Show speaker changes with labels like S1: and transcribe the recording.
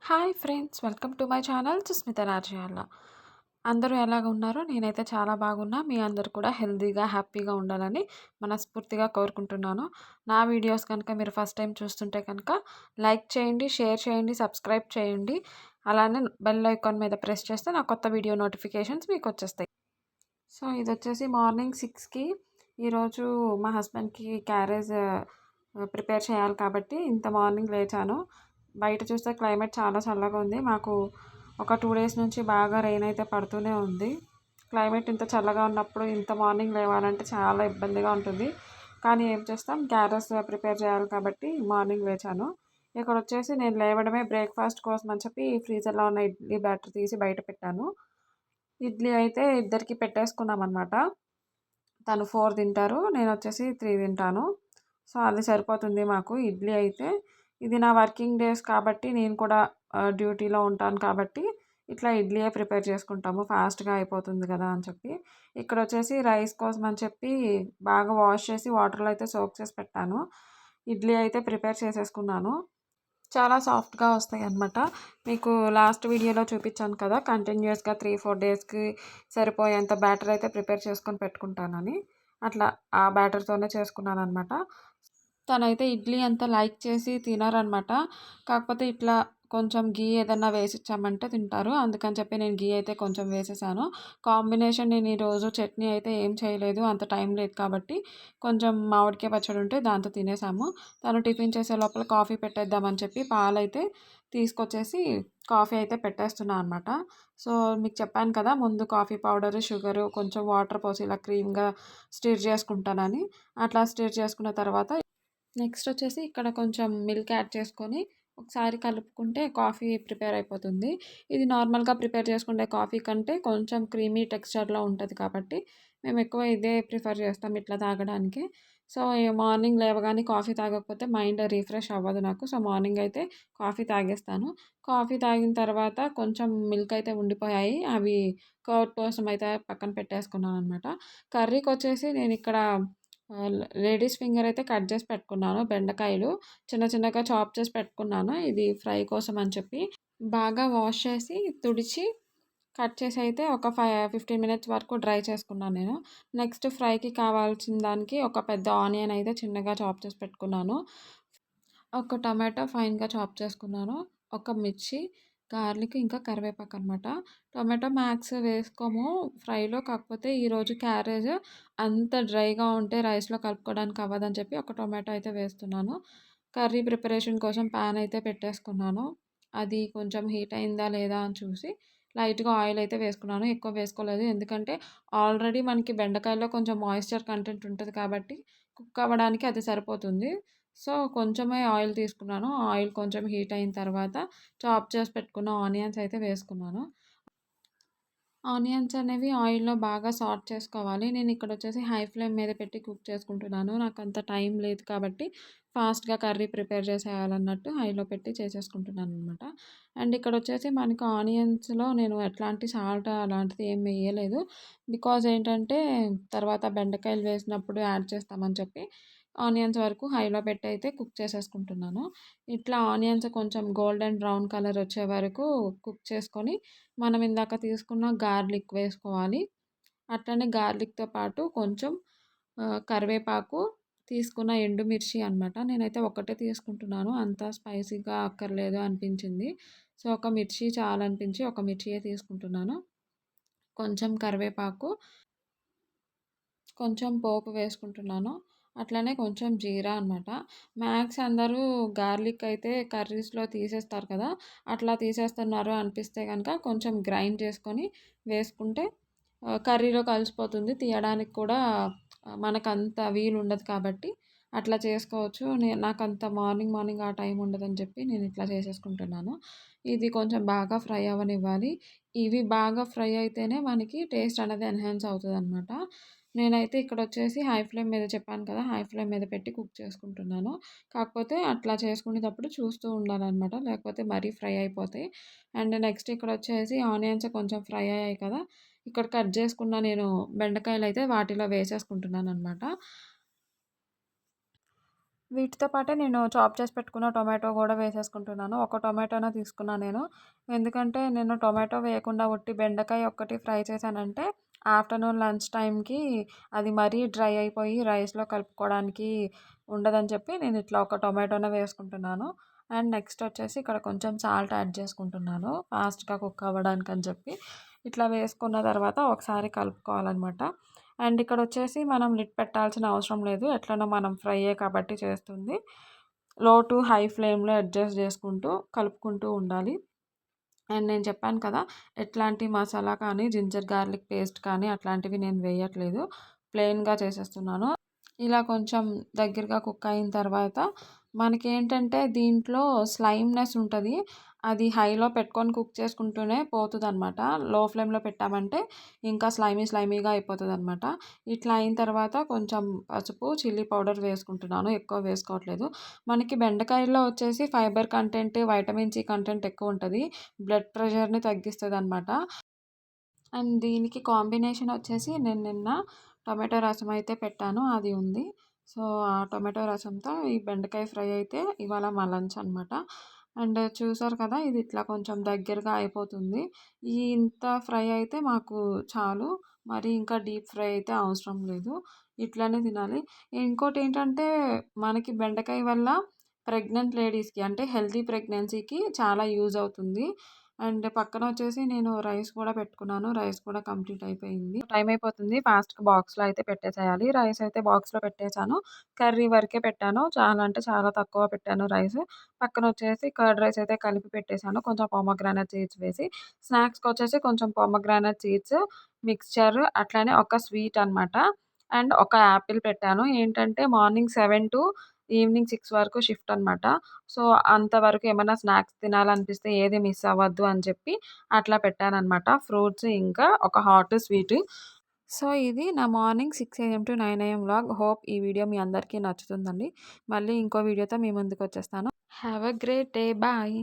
S1: Hi friends! Welcome to my channel Susmitha Rajayala. అందరూ ఎలాగ ఉన్నారో నేనైతే చాలా బాగున్నా. మీ అందరూ కూడా హెల్తీగా, హ్యాపీగా ఉండాలని మనస్ఫూర్తిగా కోరుకుంటున్నాను. నా వీడియోస్ కనుక మీరు ఫస్ట్ టైం చూస్తుంటే కనుక లైక్ చేయండి, షేర్ చేయండి, సబ్స్క్రైబ్ చేయండి. అలానే బెల్ ఐకాన్ మీద ప్రెస్ చేస్తే నా కొత్త వీడియో నోటిఫికేషన్స్ మీకొచ్చేస్తాయి. సో, ఇదొచ్చేసి మార్నింగ్ 6కి ఈరోజు మా హస్బెండ్‌కి క్యారేజ్ ప్రిపేర్ చేయాలి కాబట్టి ఇంత మార్నింగ్ లేచాను. బయట చూస్తే క్లైమేట్ చాలా చల్లగా ఉంది. మాకు ఒక 2 డేస్ నుంచి బాగా రెయిన్ అయితే పడుతూనే ఉంది. క్లైమేట్ ఇంత చల్లగా ఉన్నప్పుడు ఇంత మార్నింగ్ లేవాలంటే చాలా ఇబ్బందిగా ఉంటుంది. కానీ ఏం చేస్తాం, క్యారేజ్ ప్రిపేర్ చేయాలి కాబట్టి మార్నింగ్ లేచాను. ఇక్కడొచ్చేసి నేను లేవడమే బ్రేక్‌ఫాస్ట్ కోసం అని చెప్పి ఫ్రీజర్‌లో ఉన్న ఇడ్లీ బ్యాటర్ తీసి బయట పెట్టాను. ఇడ్లీ అయితే ఇద్దరికి పెట్టేసుకున్నామనమాట. తను 4 తింటారు. నేనొచ్చేసి 3 తింటాను. సో, అది సరిపోతుంది మాకు ఇడ్లీ అయితే. ఇది నా వర్కింగ్ డేస్ కాబట్టి నేను కూడా డ్యూటీలో ఉంటాను కాబట్టి ఇట్లా ఇడ్లీయే ప్రిపేర్ చేసుకుంటాము. ఫాస్ట్‌గా అయిపోతుంది కదా అని చెప్పి. ఇక్కడొచ్చేసి రైస్ కోసం అని చెప్పి బాగా వాష్ చేసి వాటర్‌లో అయితే సోక్ చేసి పెట్టాను. ఇడ్లీ అయితే ప్రిపేర్ చేసేసుకున్నాను. చాలా సాఫ్ట్‌గా వస్తాయన్నమాట. మీకు లాస్ట్ వీడియోలో చూపించాను కదా! కంటిన్యూయస్‌గా 3, 4 డేస్‌కి సరిపోయేంత బ్యాటర్ అయితే ప్రిపేర్ చేసుకొని పెట్టుకుంటానని. అట్లా ఆ బ్యాటర్‌తోనే చేసుకున్నాననమాట. తనైతే ఇడ్లీ అంత లైక్ చేసి తినరనమాట. కాకపోతే ఇట్లా కొంచెం ఘీ ఏదన్నా వేసిచ్చామంటే తింటారు. అందుకని చెప్పి నేను ఘీ అయితే కొంచెం వేసేసాను. కాంబినేషన్ నేను ఈరోజు చట్నీ అయితే ఏం చేయలేదు. అంత టైం లేదు కాబట్టి కొంచెం మామిడికాయ పచ్చడి ఉంటే దాంతో తినేసాము. తను టిఫిన్ చేసే లోపల కాఫీ పెట్టేద్దామని చెప్పి పాలైతే తీసుకొచ్చేసి కాఫీ అయితే పెట్టేస్తున్నా అనమాట. సో, మీకు చెప్పాను కదా! ముందు కాఫీ పౌడరు, షుగరు, కొంచెం వాటర్ పోసి ఇలా క్రీమ్‌గా స్టిర్ చేసుకుంటానని. అట్లా స్టిర్ చేసుకున్న తర్వాత నెక్స్ట్ వచ్చేసి ఇక్కడ కొంచెం మిల్క్ యాడ్ చేసుకొని ఒకసారి కలుపుకుంటే కాఫీ ప్రిపేర్ అయిపోతుంది. ఇది నార్మల్‌గా ప్రిపేర్ చేసుకునే కాఫీ కంటే కొంచెం క్రీమీ టెక్స్చర్‌లో ఉంటది కాబట్టి మేము ఎక్కువ ఇదే ప్రిఫర్ చేస్తాం ఇట్లా తాగడానికి. సో, మార్నింగ్ లేవగానే కాఫీ తాగకపోతే మైండ్ రిఫ్రెష్ అవ్వదు నాకు. సో, మార్నింగ్ అయితే కాఫీ తాగేస్తాను. కాఫీ తాగిన తర్వాత కొంచెం మిల్క్ అయితే ఉండిపోయాయి. అవి కర్డ్ కోసం అయితే పక్కన పెట్టేసుకున్నాననమాట. కర్రీకొచ్చేసి నేనిక్కడ లేడీస్ ఫింగర్ అయితే కట్ చేసి పెట్టుకున్నాను. బెండకాయలు చిన్న చిన్నగా చాప్ చేసి పెట్టుకున్నాను. ఇది ఫ్రై కోసం అని చెప్పి. బాగా వాష్ చేసి, తుడిచి, కట్ చేసి అయితే ఒక 15 మినిట్స్ వరకు డ్రై చేసుకున్నాను నేను. నెక్స్ట్ ఫ్రైకి కావాల్సిన దానికి ఒక పెద్ద ఆనియన్ అయితే చిన్నగా చాప్ చేసి పెట్టుకున్నాను. ఒక టమాటో ఫైన్‌గా చాప్ చేసుకున్నాను. ఒక మిర్చి, గార్లిక్ ఇంకా కరివేపాకనమాట. Tomato max వేసుకోము ఫ్రైలో. కాకపోతే ఈరోజు క్యారేజ్ అంత డ్రైగా ఉంటే రైస్‌లో కలుపుకోవడానికి అవ్వదని చెప్పి ఒక టొమాటో అయితే వేస్తున్నాను. కర్రీ ప్రిపరేషన్ కోసం పాన్ అయితే పెట్టేసుకున్నాను. అది కొంచెం హీట్ అయిందా లేదా అని చూసి లైట్‌గా ఆయిల్ అయితే వేసుకున్నాను. ఎక్కువ వేసుకోలేదు. ఎందుకంటే ఆల్రెడీ మనకి బెండకాయలో కొంచెం మాయిశ్చర్ కంటెంట్ ఉంటది కాబట్టి కుక్ అవ్వడానికి అది సరిపోతుంది. సో, కొంచెమే ఆయిల్ తీసుకున్నాను. ఆయిల్ కొంచెం హీట్ అయిన తర్వాత చాప్ చేసి పెట్టుకున్న ఆనియన్స్ అయితే వేసుకున్నాను. ఆనియన్స్ అనేవి ఆయిల్‌లో బాగా సాట్ చేసుకోవాలి. నేనిక్కడొచ్చేసి హై ఫ్లేమ్ మీద పెట్టి కుక్ చేసుకుంటున్నాను. నాకంత టైం లేదు కాబట్టి ఫాస్ట్‌గా కర్రీ ప్రిపేర్ చేసేయాలన్నట్టు హైలో పెట్టి చేసేసుకుంటున్నాననమాట. అండ్ ఇక్కడొచ్చేసి మనకు ఆనియన్స్‌లో నేను ఎట్లాంటి సాల్ట్ అలాంటిది ఏం వేయలేదు. బికాజ్ ఏంటంటే తర్వాత బెండకాయలు వేసినప్పుడు యాడ్ చేస్తామని చెప్పి ఆనియన్స్ వరకు హైలో పెట్టి అయితే కుక్ చేసేసుకుంటున్నాను. ఇట్లా ఆనియన్స్ కొంచెం గోల్డెన్ బ్రౌన్ కలర్ వచ్చే వరకు కుక్ చేసుకొని మనం ఇందాక తీసుకున్న గార్లిక్ వేసుకోవాలి. అట్లనే గార్లిక్‌తో పాటు కొంచెం కరివేపాకు, తీసుకున్న ఎండుమిర్చి అనమాట. నేనైతే ఒక్కటే తీసుకుంటున్నాను. అంత స్పైసీగా అక్కర్లేదు అనిపించింది. సో, ఒక మిర్చి చాలనిపించి ఒక మిర్చియే తీసుకుంటున్నాను. కొంచెం కరివేపాకు, కొంచెం పోపు వేసుకుంటున్నాను. అట్లనే కొంచెం జీరా అనమాట. మ్యాక్స్ అందరూ గార్లిక్ అయితే కర్రీస్‌లో తీసేస్తారు కదా! అట్లా తీసేస్తున్నారు అనిపిస్తే గనక కొంచెం గ్రైండ్ చేసుకొని వేసుకుంటే కర్రీలో కలిసిపోతుంది. తీయడానికి కూడా మనకంత వీలుండదు కాబట్టి అట్లా చేసుకోవచ్చు. నాకంత మార్నింగ్, మార్నింగ్ ఆ టైం ఉండదని చెప్పి నేను ఇట్లా చేసేసుకుంటున్నాను. ఇది కొంచెం బాగా ఫ్రై అవ్వనివ్వాలి. ఇవి బాగా ఫ్రై అయితేనే మనకి టేస్ట్ అనేది ఎన్హాన్స్ అవుతదనమాట. నేనైతే ఇక్కడొచ్చేసి హై ఫ్లేమ్ మీద చెప్పాను కదా! హై ఫ్లేమ్ మీద పెట్టి కుక్ చేసుకుంటున్నాను. కాకపోతే అట్లా చేసుకునేటప్పుడు చూస్తూ ఉండాలనమాట. లేకపోతే మరీ ఫ్రై అయిపోతాయి. అండ్ నెక్స్ట్ ఇక్కడొచ్చేసి ఆనియన్స్ కొంచెం ఫ్రై అయ్యాయి కదా! ఇక్కడ కట్ చేసుకున్న నేను బెండకాయలైతే వాటిలో వేసేసుకుంటున్నాననమాట. వీటితో పాటే నేను చాప్ చేసి పెట్టుకున్న టొమాటో గూడా వేసేసుకుంటున్నాను. ఒక టొమాటోనే తీసుకున్నా నేను. ఎందుకంటే నేను టొమాటో వేయకుండా ఒట్టి బెండకాయ ఒక్కటి ఫ్రై చేశానంటే ఆఫ్టర్‌నూన్ లంచ్ టైమ్‌కి అది మరీ డ్రై అయిపోయి రైస్‌లో కలుపుకోవడానికి ఉండదని చెప్పి నేను ఇట్లా ఒక టొమాటోనే వేసుకుంటున్నాను. అండ్ నెక్స్ట్ వచ్చేసి ఇక్కడ కొంచెం సాల్ట్ యాడ్ చేసుకుంటున్నాను. ఫాస్ట్‌గా కుక్ అవ్వడానికని చెప్పి. ఇట్లా వేసుకున్న తర్వాత ఒకసారి కలుపుకోవాలనమాట. అండ్ ఇక్కడొచ్చేసి మనం లిడ్ పెట్టాల్సిన అవసరం లేదు. ఎట్లనో మనం ఫ్రైయే కాబట్టి చేస్తుంది. లో టు హై ఫ్లేమ్‌లో అడ్జస్ట్ చేసుకుంటూ కలుపుకుంటూ ఉండాలి. అండ్ నేను చెప్పాను కదా! ఎట్లాంటి మసాలా కానీ, జింజర్ గార్లిక్ పేస్ట్ కానీ అట్లాంటివి నేను వేయట్లేదు. ప్లెయిన్‌గా చేసేస్తున్నాను. ఇలా కొంచెం దగ్గరగా కుక్ అయిన తర్వాత మనకేంటంటే దీంట్లో స్లైమ్‌నెస్ ఉంటది. అది హైలో పెట్టుకొని కుక్ చేసుకుంటూనే పోతదనమాట. లో ఫ్లేమ్‌లో పెట్టామంటే ఇంకా స్లైమీగా అయిపోతదనమాట. ఇట్లా అయిన తర్వాత కొంచెం పసుపు, చిల్లీ పౌడర్ వేసుకుంటున్నాను. ఎక్కువ వేసుకోవట్లేదు. మనకి బెండకాయల్లో వచ్చేసి fibre content, vitamin c content ఎక్కువుంటది. బ్లడ్ ప్రెషర్‌ని తగ్గిస్తదనమాట. అండ్ దీనికి కాంబినేషన్ వచ్చేసి నేను నిన్న టొమాటో రసం అయితే పెట్టాను. అది ఉంది. సో, ఆ టొమాటో రసంతో ఈ బెండకాయ ఫ్రై అయితే ఇవాళ మా లంచ్ అనమాట. అండ్ చూసారు కదా! ఇది ఇట్లా కొంచెం దగ్గరగా అయిపోతుంది. ఇంత ఫ్రై అయితే మాకు చాలు. మరి ఇంకా డీప్ ఫ్రై అయితే అవసరం లేదు. ఇట్లనే తినాలి. ఇంకోటేంటంటే మనకి బెండకాయ వల్ల ప్రెగ్నెంట్ లేడీస్‌కి అంటే హెల్తీ ప్రెగ్నెన్సీకి చాలా యూజ్ అవుతుంది. అండ్ పక్కనొచ్చేసి నేను రైస్ కూడా పెట్టుకున్నాను. రైస్ కూడా కంప్లీట్ అయిపోయింది. టైం అయిపోతుంది. ఫాస్ట్‌గా బాక్స్‌లో అయితే పెట్టేసేయాలి. రైస్ అయితే బాక్స్‌లో పెట్టేసాను. కర్రీ వరకే పెట్టాను. చాలా అంటే చాలా తక్కువ పెట్టాను రైస్. పక్కనొచ్చేసి కర్డ్ రైస్ అయితే కలిపి పెట్టేసాను. కొంచెం పోమోగ్రానైట్ సీడ్స్ వేసి. స్నాక్స్‌కొచ్చేసి కొంచెం పోమోగ్రానైట్ సీడ్స్, మిక్స్చర్ అట్లనే ఒక స్వీట్ అనమాట. అండ్ ఒక యాపిల్ పెట్టాను. ఏంటంటే మార్నింగ్ 7 టు ఈవినింగ్ 6 వరకు షిఫ్ట్ అనమాట. సో, అంతవరకు ఏమన్నా స్నాక్స్ తినాలనిపిస్తే ఏది మిస్ అవ్వద్దు అని చెప్పి అట్లా పెట్టాననమాట. ఫ్రూట్స్ ఇంకా ఒక హాట్, స్వీట్. సో, ఇది నా morning 6 AM to 9 AM vlog. Hope ఈ వీడియో మీ అందరికీ నచ్చుతుందండి. మళ్ళీ ఇంకో వీడియోతో మీ ముందుకొచ్చేస్తాను. Have a great day. Bye.